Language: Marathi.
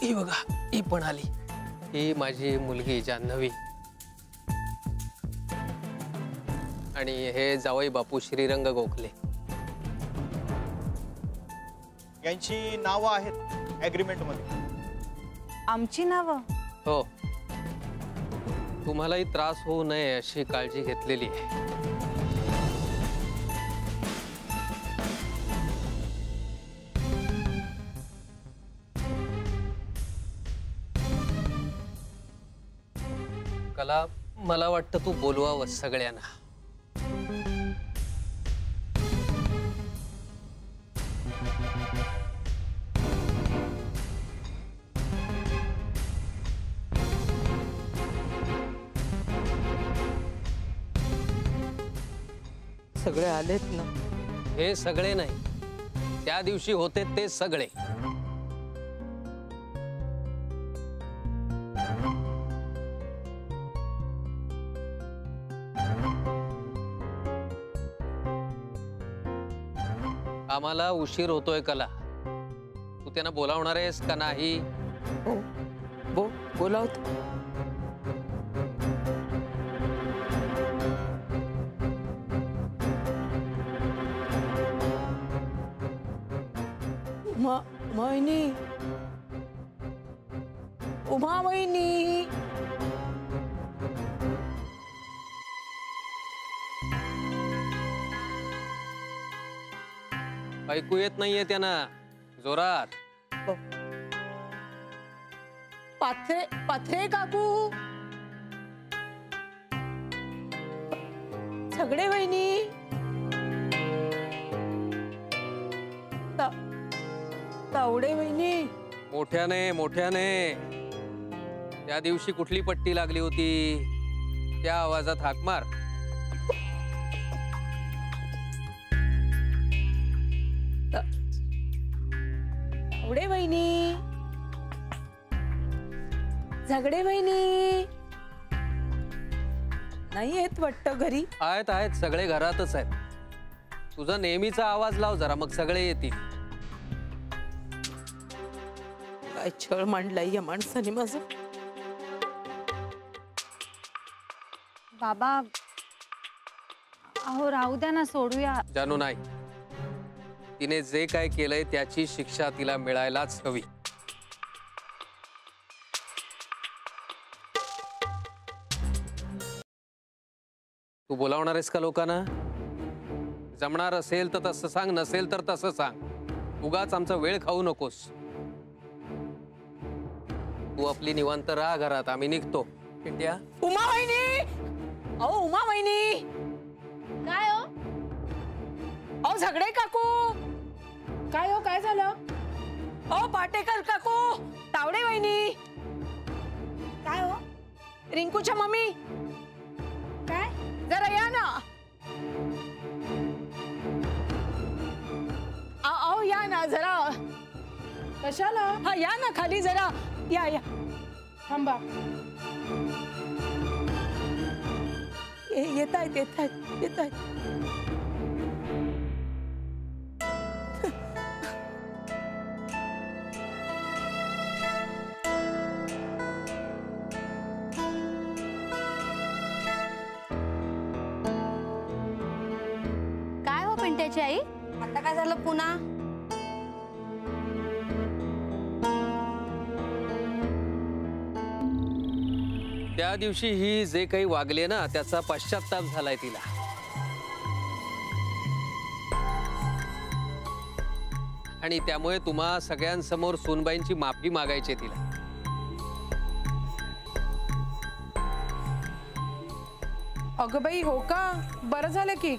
ही बघा, ही पण आली. ही माझी मुलगी जान्हवी आणि हे जावई बापू श्रीरंग गोखले. यांची नावं आहेत ॲग्रीमेंट मध्ये. आमची नावं? हो, तुम्हालाही त्रास होऊ नये अशी काळजी घेतलेली आहे. कला, मला वाटतं तू बोलवावं सगळ्यांना. सगळे आलेत ना? हे सगळे नाही, त्या दिवशी होते ते सगळे. आम्हाला उशीर होतोय कला, तू त्यांना बोलावणार आहेस का नाही? हो, बोलावत. वहिनी, उमा वहिनी. ऐकू येत नाहीये त्यांना, जोरात. पाथरे काकू, सगळे वहिनी. तावडे वहिनी. मोठ्याने मोठ्याने. त्या दिवशी कुठली पट्टी लागली होती? त्या आवाजात हाक मार. तावडे वहिनी, झगडे वहिनी. नाही येत वाटतं घरी? आहेत आहेत, सगळे घरातच आहेत. तुझा नेहमीचा आवाज लाव जरा, मग सगळे येतील. काय छळ मांडलाय या माणसाने माझं. बाबा, अहो राहू द्या ना, सोडूया. जानू नाही, तिने जे काय केलंय त्याची शिक्षा तिला मिळायलाच हवी. तू बोलावणार आहेस का लोकांना? जमणार असेल तर तसं सांग, नसेल तर तसं सांग. उगाच आमचा वेळ खाऊ नकोस. तू आपली निवांत राहा घरात, आम्ही निघतो. इंडिया. उमा वहिनी, अहो उमा वहिनी. काय हो? अहो झगडे काकू. काय हो, काय झालं? अहो पाटेकर काकू, तावडे वहिनी. काय हो? रिंकूच्या मम्मी. काय? जरा या ना. अहो या ना जरा. कशाला? हा या ना खाली जरा. या या. थांबा. येत आहेत येत आहेत येत आहेत. काय हो पिंट्याची आई, आता काय झालं पुन्हा? त्या दिवशी ही जे काही वागले ना, त्याचा पश्चाताप झालाय तिला. आणि त्यामुळे तुम्हा सगळ्यांसमोर सूनबाईंची माफी मागायची तिला. अगं बाई, हो का? बरं झालं की.